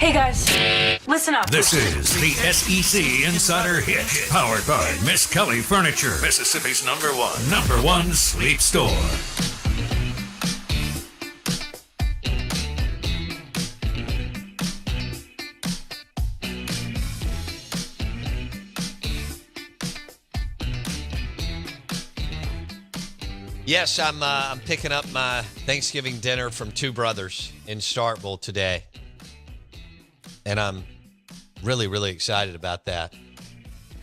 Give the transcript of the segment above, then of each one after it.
Hey guys, listen up. This is the SEC Insider Hit, powered by Miss Kelly Furniture, Mississippi's number one sleep store. Yes, I'm picking up my Thanksgiving dinner from Two Brothers in Starkville today. And I'm really, really excited about that.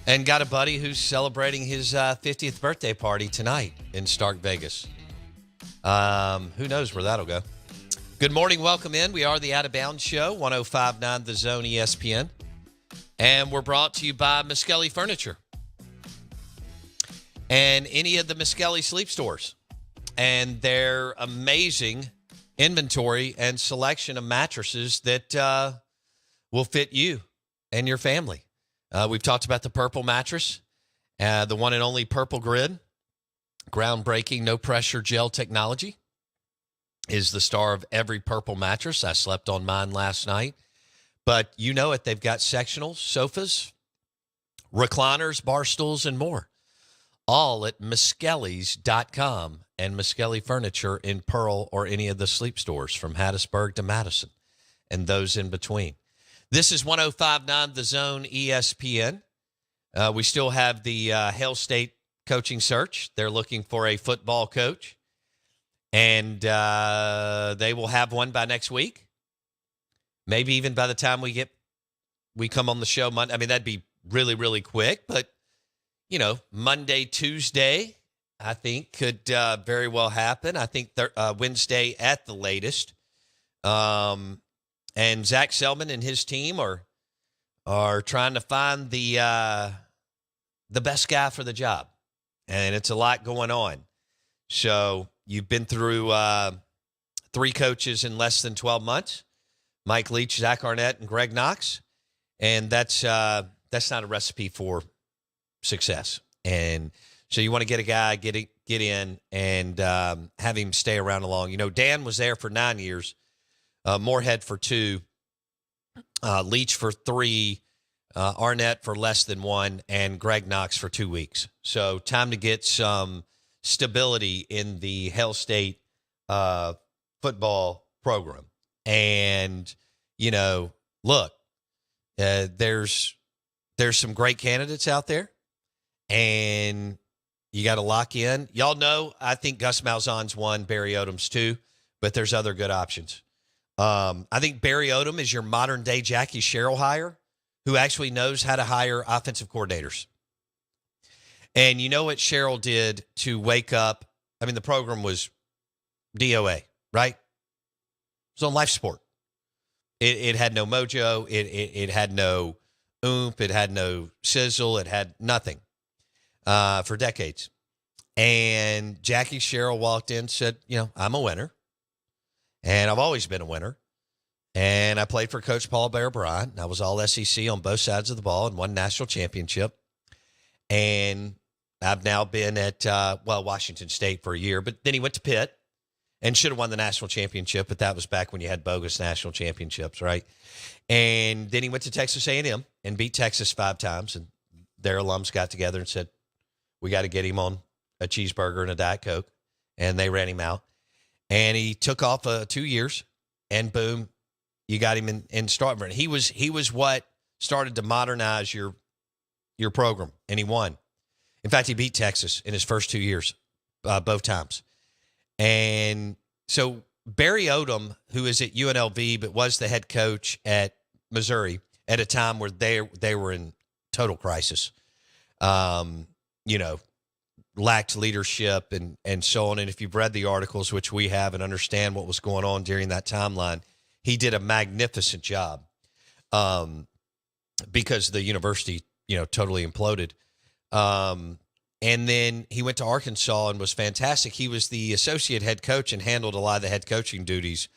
And got a buddy who's celebrating his 50th birthday party tonight in Stark Vegas. Who knows where that'll go. Good morning. Welcome in. We are the Out of Bounds Show, 105.9 The Zone ESPN. And we're brought to you by Miss Kelly Furniture and any of the Miss Kelly sleep stores. And their amazing inventory and selection of mattresses that will fit you and your family. We've talked about the Purple mattress, the one and only Purple Grid. Groundbreaking, no-pressure gel technology is the star of every Purple mattress. I slept on mine last night. But you know it, they've got sectionals, sofas, recliners, bar stools, and more. All at Miskelly's.com and Miskelly Furniture in Pearl or any of the sleep stores from Hattiesburg to Madison and those in between. This is 105.9 The Zone ESPN. We still have the Hail State coaching search. They're looking for a football coach, and they will have one by next week. Maybe even by the time we come on the show Monday. I mean, that'd be really, really quick, but you know, Monday, Tuesday, I think could very well happen. I think Wednesday at the latest. And Zach Selman and his team are trying to find the best guy for the job, and it's a lot going on. So you've been through 3 coaches in less than 12 months: Mike Leach, Zach Arnett, and Greg Knox, and that's not a recipe for success. And so you want to get a guy, get in, and have him stay around along. You know, Dan was there for 9 years. Moorhead for 2, Leach for 3, Arnett for less than 1, and Greg Knox for 2 weeks. So time to get some stability in the Hail State football program. And, you know, look, there's some great candidates out there, and you got to lock in. Y'all know, I think Gus Malzahn's one, Barry Odom's 2, but there's other good options. I think Barry Odom is your modern-day Jackie Sherrill hire, who actually knows how to hire offensive coordinators. And you know what Sherrill did to wake up? I mean, the program was DOA, right? It was on life support. It had no mojo. It had no oomph. It had no sizzle. It had nothing for decades. And Jackie Sherrill walked in and said, you know, I'm a winner. And I've always been a winner. And I played for Coach Paul Bear Bryant. I was all SEC on both sides of the ball and won national championship. And I've now been at, Washington State for a year. But then he went to Pitt and should have won the national championship. But that was back when you had bogus national championships, right? And then he went to Texas A&M and beat Texas 5 times. And their alums got together and said, we got to get him on a cheeseburger and a Diet Coke. And they ran him out. And he took off 2 years, and boom, you got him in Starkville. He was what started to modernize your program, and he won. In fact, he beat Texas in his first 2 years, both times. And so Barry Odom, who is at UNLV but was the head coach at Missouri at a time where they were in total crisis, you know, lacked leadership and so on. And if you've read the articles, which we have, and understand what was going on during that timeline, he did a magnificent job because the university, you know, totally imploded. And then he went to Arkansas and was fantastic. He was the associate head coach and handled a lot of the head coaching duties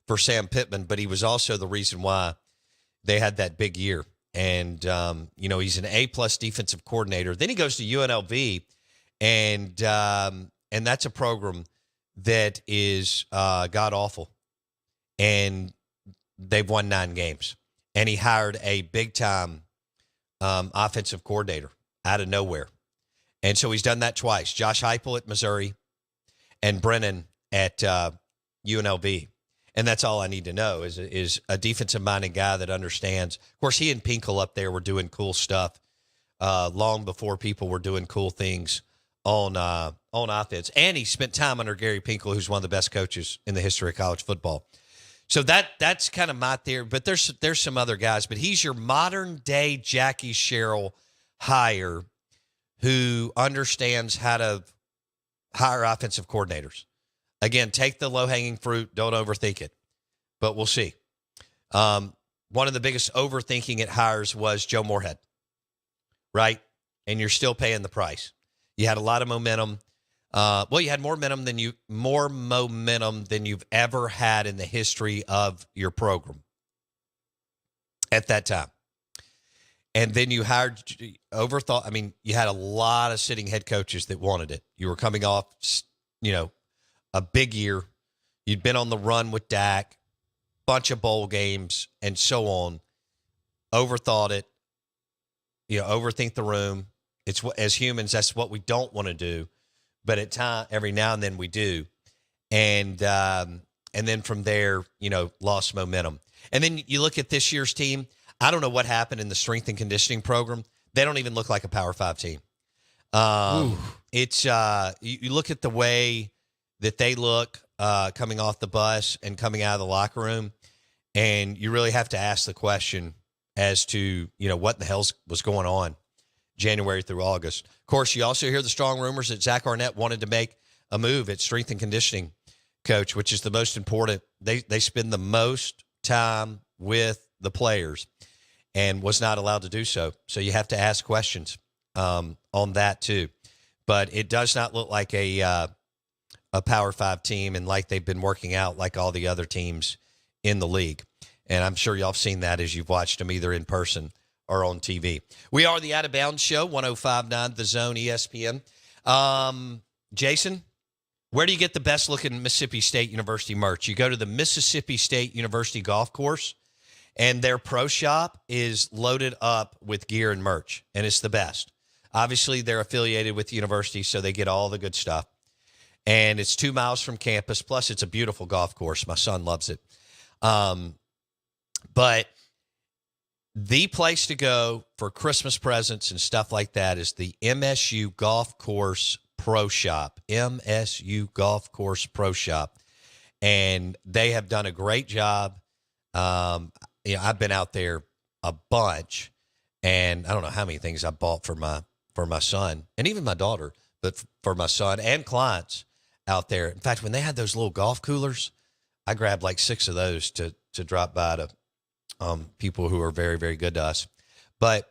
for Sam Pittman, but he was also the reason why they had that big year. And, you know, he's an A-plus defensive coordinator. Then he goes to UNLV, and that's a program that is god-awful. And they've won 9 games. and he hired a big-time offensive coordinator out of nowhere. And so he's done that twice. Josh Heupel at Missouri and Brennan at UNLV. And that's all I need to know is a defensive-minded guy that understands. Of course, he and Pinkel up there were doing cool stuff long before people were doing cool things on offense. And he spent time under Gary Pinkel, who's one of the best coaches in the history of college football. So that's kind of my theory. But there's some other guys. But he's your modern-day Jackie Sherrill hire who understands how to hire offensive coordinators. Again, take the low-hanging fruit. Don't overthink it. But we'll see. One of the biggest overthinking at hires was Joe Moorhead, right? And you're still paying the price. You had a lot of momentum. You had more momentum than you've ever had in the history of your program at that time. And then you hired overthought. I mean, you had a lot of sitting head coaches that wanted it. You were coming off, a big year. You'd been on the run with Dak, bunch of bowl games, and so on. Overthought it. Overthink the room. It's as humans, that's what we don't want to do. But every now and then we do. And then from there, lost momentum. And then you look at this year's team. I don't know what happened in the strength and conditioning program. They don't even look like a Power 5 team. It's you look at the way that they look coming off the bus and coming out of the locker room, and you really have to ask the question as to, what the hell was going on January through August. Of course, you also hear the strong rumors that Zach Arnett wanted to make a move at strength and conditioning coach, which is the most important. They spend the most time with the players and was not allowed to do so. So you have to ask questions on that too. But it does not look like a Power 5 team and like they've been working out like all the other teams in the league. And I'm sure y'all have seen that as you've watched them either in person or on TV. We are the Out of Bounds Show, 105.9 The Zone ESPN. Jason, where do you get the best-looking Mississippi State University merch? You go to the Mississippi State University Golf Course, and their pro shop is loaded up with gear and merch, and it's the best. Obviously, they're affiliated with the university, so they get all the good stuff. And it's 2 miles from campus, plus it's a beautiful golf course. My son loves it. But the place to go for Christmas presents and stuff like that is the MSU Golf Course Pro Shop. MSU Golf Course Pro Shop. And they have done a great job. I've been out there a bunch, and I don't know how many things I bought for my son and even my daughter, but for my son and clients out there. In fact, when they had those little golf coolers, I grabbed like 6 of those to drop by to people who are very, very good to us. But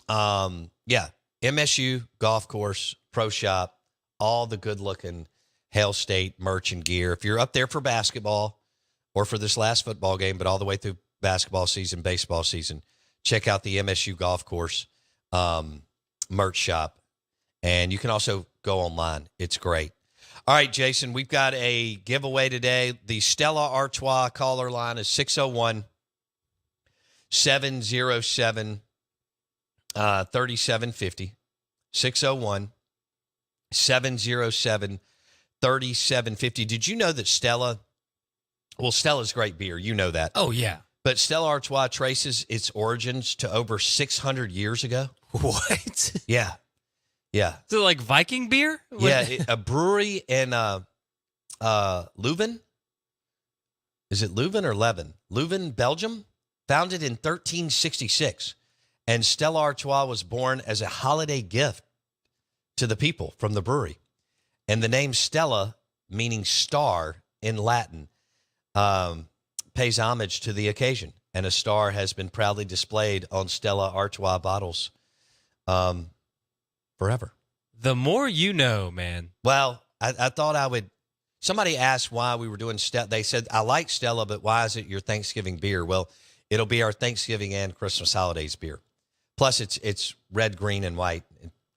MSU Golf Course Pro Shop, all the good-looking Hail State merch and gear. If you're up there for basketball or for this last football game, but all the way through basketball season, baseball season, check out the MSU Golf Course merch shop. And you can also go online. It's great. All right, Jason, we've got a giveaway today. The Stella Artois caller line is 601-707-3750. 601-707-3750. Did you know that Stella's great beer. You know that. Oh, yeah. But Stella Artois traces its origins to over 600 years ago. What? Yeah. Yeah. So like Viking beer? Yeah, a brewery in Leuven. Is it Leuven or Leuven? Leuven, Belgium, founded in 1366. And Stella Artois was born as a holiday gift to the people from the brewery. And the name Stella, meaning star in Latin, pays homage to the occasion. And a star has been proudly displayed on Stella Artois bottles forever. The more you know, man. Well, I thought I would. Somebody asked why we were doing Stella. They said, I like Stella, but why is it your Thanksgiving beer? Well, it'll be our Thanksgiving and Christmas holidays beer. Plus, it's red, green, and white.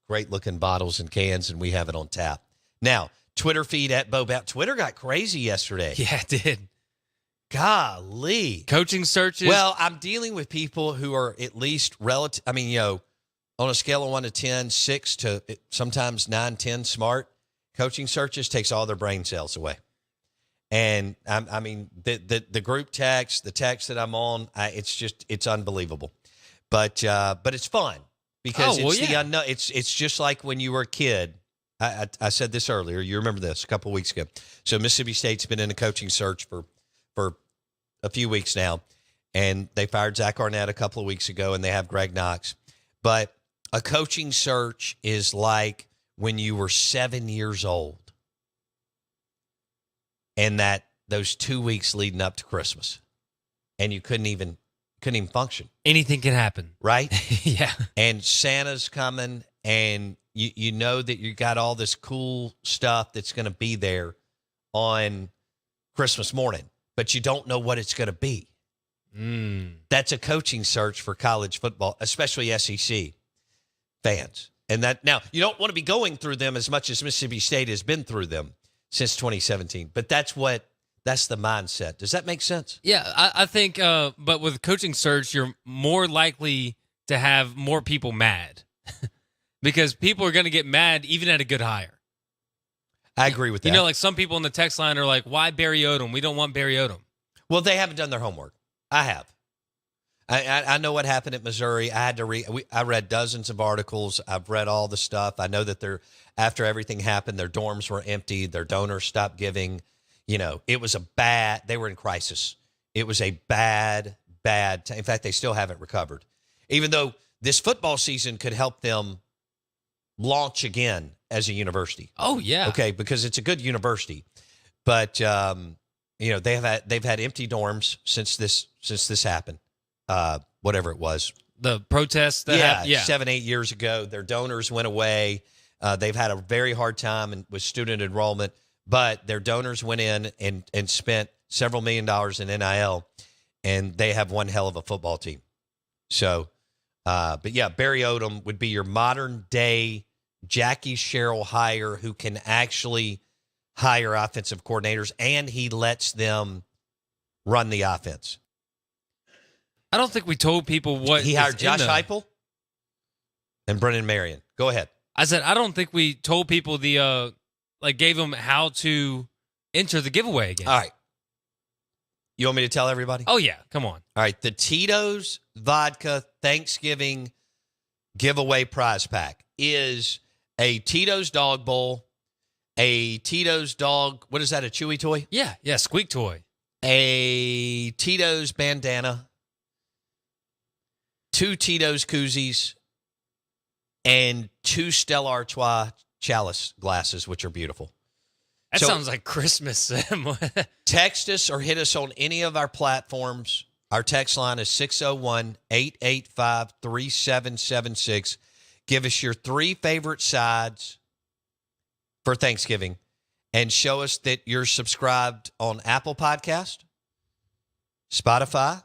Great looking bottles and cans, and we have it on tap. Now, Twitter feed at Bo Bounce. Twitter got crazy yesterday. Yeah, it did. Golly. Coaching searches. Well, I'm dealing with people who are at least relative. I mean, on a scale of 1 to 10, 6 to sometimes 9, 10 smart, coaching searches takes all their brain cells away. And I mean, the group text, the text that I'm on, it's unbelievable. But it's fun because the unknown. It's just like when you were a kid. I said this earlier. You remember this a couple of weeks ago. So Mississippi State's been in a coaching search for a few weeks now, and they fired Zach Arnett a couple of weeks ago, and they have Greg Knox. But a coaching search is like when you were 7 years old, and those 2 weeks leading up to Christmas, and you couldn't even function. Anything can happen, right? Yeah. And Santa's coming, and you know that you got all this cool stuff that's going to be there on Christmas morning, but you don't know what it's going to be. That's a coaching search for college football, especially SEC fans. And that now you don't want to be going through them as much as Mississippi State has been through them since 2017. But that's the mindset. Does that make sense? Yeah, I think, but with coaching search, you're more likely to have more people mad because people are going to get mad even at a good hire. I agree with that. You know, like some people in the text line are like, why Barry Odom? We don't want Barry Odom. Well, they haven't done their homework. I have. I know what happened at Missouri. I had to read. I read dozens of articles. I've read all the stuff. I know that after everything happened, their dorms were empty. Their donors stopped giving. It was they were in crisis. It was a bad. In fact, they still haven't recovered. Even though this football season could help them launch again as a university. Oh, yeah. Okay, because it's a good university. But, they've had empty dorms since this happened. Whatever it was. The protests that happened. Yeah. 7-8 years ago. Their donors went away. They've had a very hard time with student enrollment. But their donors went in and spent several $1 million in NIL, and they have one hell of a football team. So, but yeah, Barry Odom would be your modern day Jackie Sherrill hire who can actually hire offensive coordinators, and he lets them run the offense. I don't think we told people what he hired. Josh Heupel and Brennan Marion. Go ahead. I said I don't think we told people gave them how to enter the giveaway again. All right. You want me to tell everybody? Oh, yeah. Come on. All right. The Tito's Vodka Thanksgiving giveaway prize pack is a Tito's dog bowl, a Tito's dog, what is that, a Chewy toy? Yeah. Squeak toy. A Tito's bandana, 2 Tito's koozies, and 2 Stella Artois chalice glasses, which are beautiful. That sounds like Christmas. Text us or hit us on any of our platforms. Our text line is 601-885-3776. Give us your 3 favorite sides for Thanksgiving and show us that you're subscribed on Apple Podcast, Spotify,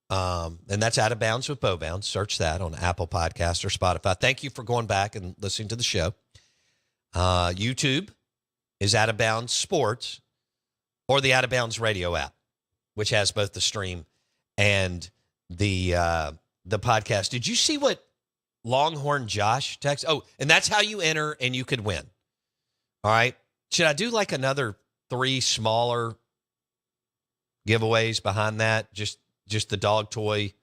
and that's Out of Bounds with Bo Bounds. Search that on Apple Podcast or Spotify. Thank you for going back and listening to the show. YouTube is Out of Bounds Sports or the Out of Bounds Radio app, which has both the stream and the podcast. Did you see what Longhorn Josh texted? Oh, and that's how you enter and you could win. All right. Should I do like another 3 smaller giveaways behind that? Just the dog toy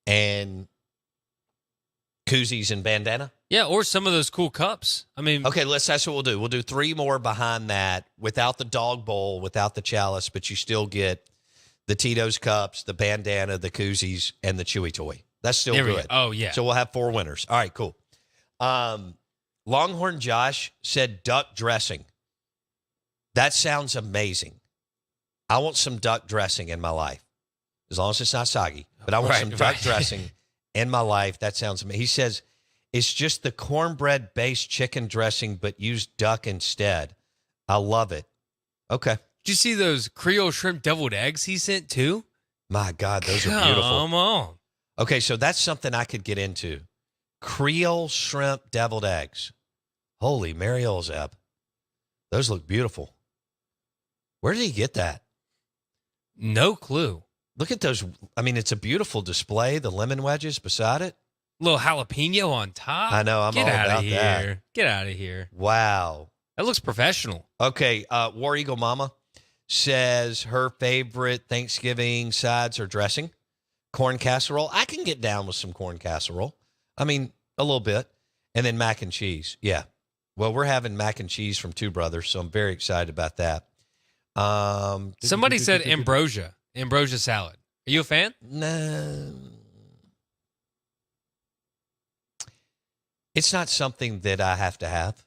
and koozies and bandana? Yeah, or some of those cool cups. I mean, okay, that's what we'll do. We'll do 3 more behind that without the dog bowl, without the chalice, but you still get the Tito's cups, the bandana, the koozies, and the Chewy toy. That's still good. Oh, yeah. So we'll have 4 winners. All right, cool. Longhorn Josh said duck dressing. That sounds amazing. I want some duck dressing in my life, as long as it's not soggy. But I want some duck dressing in my life. That sounds amazing. He says it's just the cornbread-based chicken dressing, but use duck instead. I love it. Okay. Did you see those Creole shrimp deviled eggs he sent too? My God, those are beautiful. Come on. Okay, so that's something I could get into. Creole shrimp deviled eggs. Holy Mary Zeb. Those look beautiful. Where did he get that? No clue. Look at those. I mean, it's a beautiful display. The lemon wedges beside it. Little jalapeno on top. I know. I'm Get all out about of here. that. Get out of here. Wow. That looks professional. Okay. War Eagle Mama says her favorite Thanksgiving sides are dressing, corn casserole. I can get down with some corn casserole. I mean, a little bit. And then mac and cheese. Yeah. Well, we're having mac and cheese from Two Brothers, so I'm very excited about that. Somebody said ambrosia salad. Are you a fan? No. It's not something that I have to have.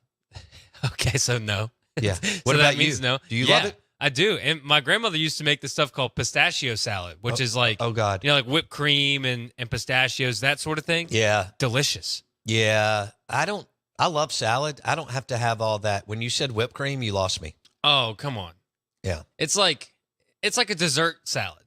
Okay, so no. Yeah. So What that about means you? no. Do you love it? I do. And my grandmother used to make this stuff called pistachio salad, which is like, Oh, God. like whipped cream and pistachios, that sort of thing. Yeah. Delicious. Yeah. I love salad. I don't have to have all that. When you said whipped cream, you lost me. Oh, come on. Yeah. It's like a dessert salad.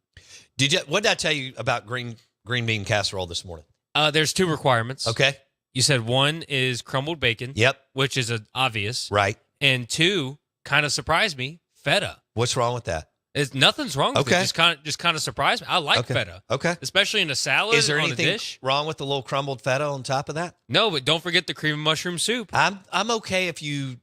What did I tell you about green bean casserole this morning? There's 2 requirements. Okay. You said 1 is crumbled bacon. Yep. Which is obvious. Right. And 2, kind of surprised me, feta. What's wrong with that? Nothing's wrong with Okay. it. Just kind of surprised me. I like feta. Okay. Especially in a salad Is there on anything a dish. wrong with the little crumbled feta on top of that? No, but don't forget the cream and mushroom soup. I'm okay if you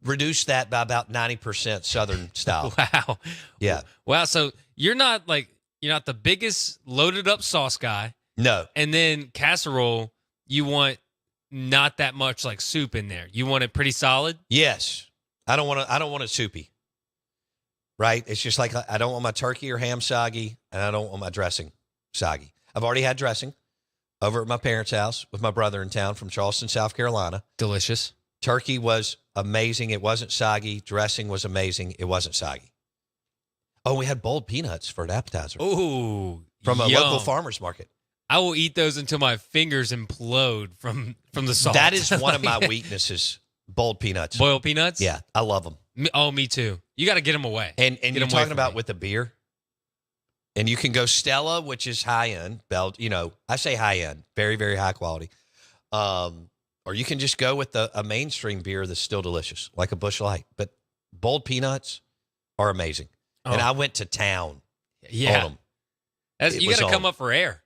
reduce that by about 90% Southern style. Wow. Yeah. Wow. So you're not the biggest loaded up sauce guy. No. And then casserole, you want not that much like soup in there. You want it pretty solid. Yes. I don't want it soupy. Right? It's just like I don't want my turkey or ham soggy, and I don't want my dressing soggy. I've already had dressing over at my parents' house with my brother in town from Charleston, South Carolina. Delicious. Turkey was amazing. It wasn't soggy. Dressing was amazing. It wasn't soggy. Oh, we had boiled peanuts for an appetizer Ooh. from a yum. local farmer's market. I will eat those until my fingers implode from the salt. That is one of my weaknesses, boiled peanuts. Boiled peanuts? Yeah, I love them. Me too. You got to get them away. And Get you're 'em away talking from about me. with the beer, and you can go Stella, which is high end, I say high end, very, very high quality. Or you can just go with a mainstream beer that's still delicious, like a Busch Light. But boiled peanuts are amazing. And Oh. I went to town on Yeah. them. That's, It you was got to come on. up for air.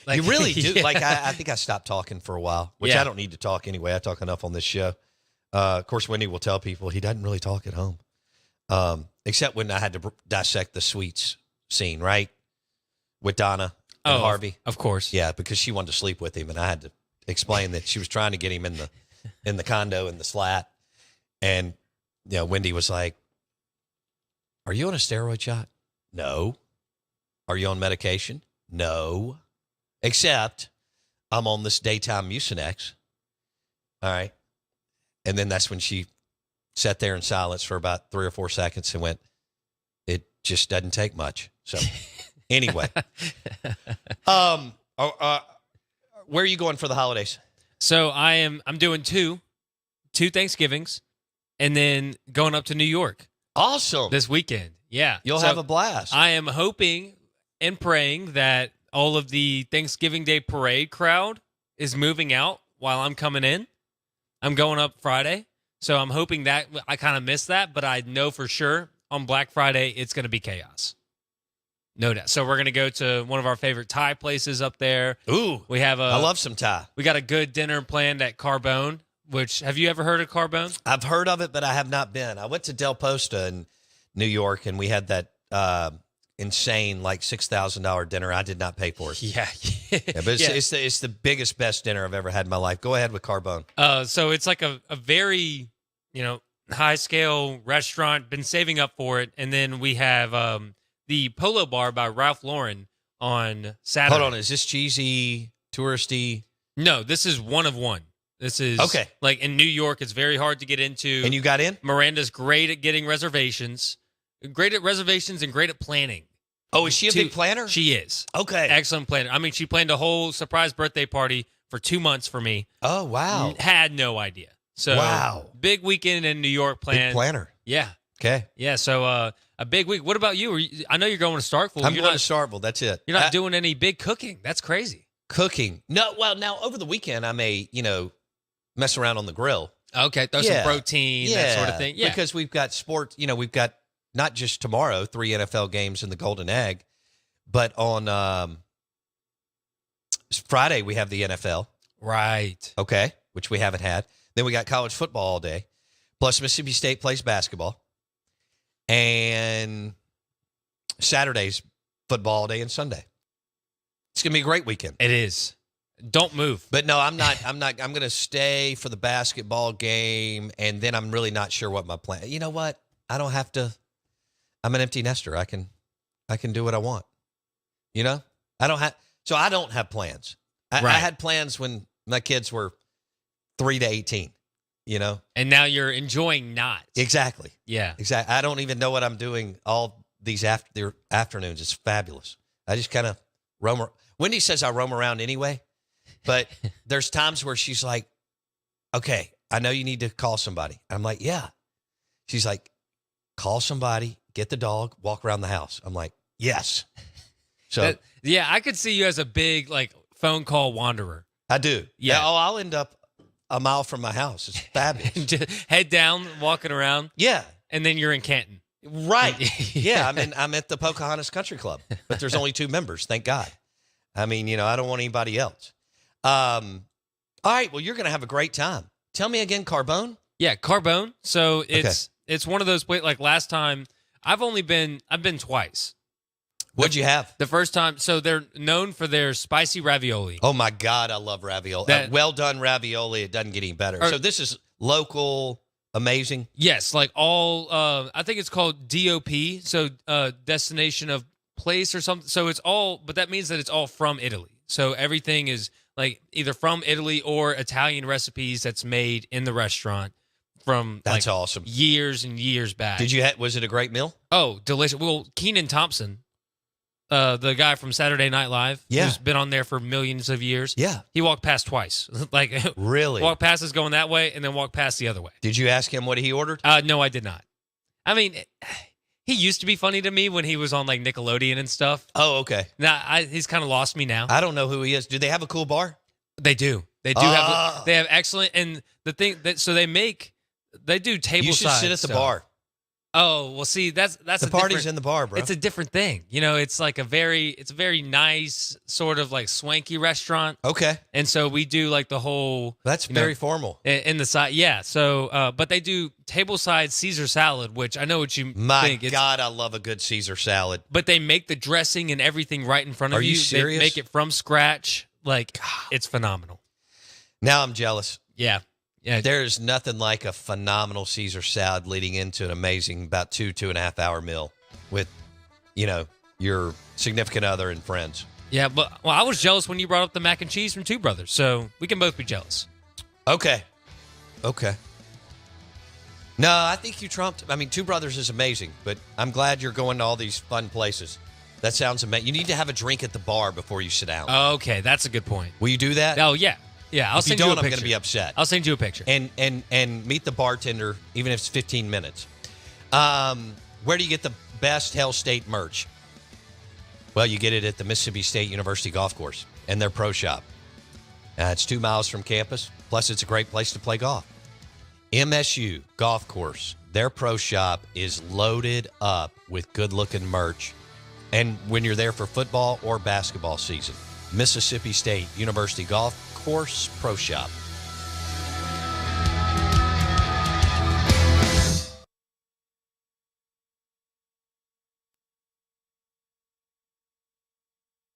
You really do. Yeah. Like, I think I stopped talking for a while, which Yeah. I don't need to talk anyway. I talk enough on this show. Of course, Wendy will tell people he doesn't really talk at home, except when I had to dissect the sweets scene, right? With Donna and Harvey. Of course. Yeah, because she wanted to sleep with him, and I had to explain that she was trying to get him in the condo in the slat. And, Wendy was like, "Are you on a steroid shot?" "No." "Are you on medication?" "No. Except I'm on this daytime Mucinex." All right. And then that's when she sat there in silence for about 3 or 4 seconds and went, "It just doesn't take much." So anyway, where are you going for the holidays? So I'm doing two Thanksgivings and then going up to New York Awesome. this weekend. Yeah. You'll So have a blast. I am hoping and praying that all of the Thanksgiving Day parade crowd is moving out while I'm coming in. I'm going up Friday. So I'm hoping that I kind of missed that, but I know for sure on Black Friday it's going to be chaos. No doubt. So we're going to go to one of our favorite Thai places up there. Ooh, We have I love some Thai. we got a good dinner planned at Carbone, which have you ever heard of Carbone? I've heard of it, but I have not been. I went to Del Posta in New York, and we had that insane, like $6,000 dinner. I did not pay for it. Yeah. Yeah, but it's the biggest, best dinner I've ever had in my life. Go ahead with Carbone. So it's like a very, high scale restaurant, been saving up for it. And then we have the Polo Bar by Ralph Lauren on Saturday. Hold on, is this cheesy, touristy? No, this is one of one. This is Okay. Like in New York, it's very hard to get into. And you got in? Miranda's great at getting reservations, great at reservations and great at planning. Oh, is she a big planner? She is. Okay. Excellent planner. I mean, she planned a whole surprise birthday party for 2 months for me. Oh, wow. Had no idea. So Wow. big weekend in New York planned. Big planner. Yeah. Okay. Yeah. So a big week. What about you? I know you're going to Starkville. I'm you're going not, to Starkville. That's it. You're not doing any big cooking. That's crazy. Cooking. No, well, now over the weekend, I may, mess around on the grill. Okay. Throw some protein, that sort of thing. Yeah. Because we've got sports, we've got not just tomorrow, 3 NFL games in the Golden Egg, but on Friday we have the NFL. Right. Okay, which we haven't had. Then we got college football all day, plus Mississippi State plays basketball. And Saturday's football all day and Sunday. It's going to be a great weekend. It is. Don't move. But no, I'm going to stay for the basketball game, and then I'm really not sure what my plan. You know what? I don't have to. I'm an empty nester. I can do what I want. You know? I don't have plans. I had plans when my kids were 3 to 18, you know? And now you're enjoying not. Exactly. Yeah. Exactly. I don't even know what I'm doing all these afternoons. It's fabulous. I just kind of roam. Wendy says I roam around anyway, but there's times where she's like, okay, I know you need to call somebody. I'm like, yeah. She's like, call somebody, get the dog, walk around the house. I'm like, yes. So yeah, I could see you as a big like phone call wanderer. I do. Yeah. Oh, I'll end up a mile from my house. It's fabulous. Just head down, walking around. Yeah. And then you're in Canton. Right. Yeah. I'm at the Pocahontas Country Club, but there's only 2 members. Thank God. I mean, you know, I don't want anybody else. All right. Well, you're going to have a great time. Tell me again, Carbone? Yeah, Carbone. So it's one of those places. Like last time, I've been twice. What'd you have? The first time, so they're known for their spicy ravioli. Oh my God, I love ravioli. Well done ravioli. It doesn't get any better. So this is local, amazing. Yes, like all. I think it's called DOP. So destination of place or something. So it's all, but that means that it's all from Italy. So everything is like either from Italy or Italian recipes that's made in the restaurant from that's awesome years and years back. Was it a great meal? Oh, delicious. Well, Kenan Thompson, the guy from Saturday Night Live, who's been on there for millions of years. Yeah. He walked past twice. Like really? Walked past us going that way and then walked past the other way. Did you ask him what he ordered? No, I did not. I mean, he used to be funny to me when he was on like Nickelodeon and stuff. Oh, okay. Now he's kind of lost me now. I don't know who he is. Do they have a cool bar? They do. They do have. They have excellent. And the thing that so they do table. You should sit at the bar. Oh well, see that's the party's in the bar, bro. It's a different thing. You know, it's like it's a very nice sort of like swanky restaurant. Okay. And so we do like the whole. That's very formal. In the side, yeah. So, but they do tableside Caesar salad, which I know what you think. My God, I love a good Caesar salad. But they make the dressing and everything right in front of you. Are you serious? They make it from scratch. Like it's phenomenal. Now I'm jealous. Yeah. Yeah. There's nothing like a phenomenal Caesar salad leading into an amazing about 2.5 hour meal with, you know, your significant other and friends. Yeah, but I was jealous when you brought up the mac and cheese from Two Brothers, so we can both be jealous. Okay. No, I think you trumped. I mean, Two Brothers is amazing, but I'm glad you're going to all these fun places. That sounds amazing. You need to have a drink at the bar before you sit down. Okay, that's a good point. Will you do that? Oh, yeah. Yeah, I'll send you a picture. I'm going to be upset. I'll send you a picture. And meet the bartender, even if it's 15 minutes. Where do you get the best Hell State merch? Well, you get it at the Mississippi State University Golf Course and their pro shop. It's 2 miles from campus. Plus, it's a great place to play golf. MSU Golf Course, their pro shop is loaded up with good-looking merch. And when you're there for football or basketball season, Mississippi State University Golf Course Pro Shop.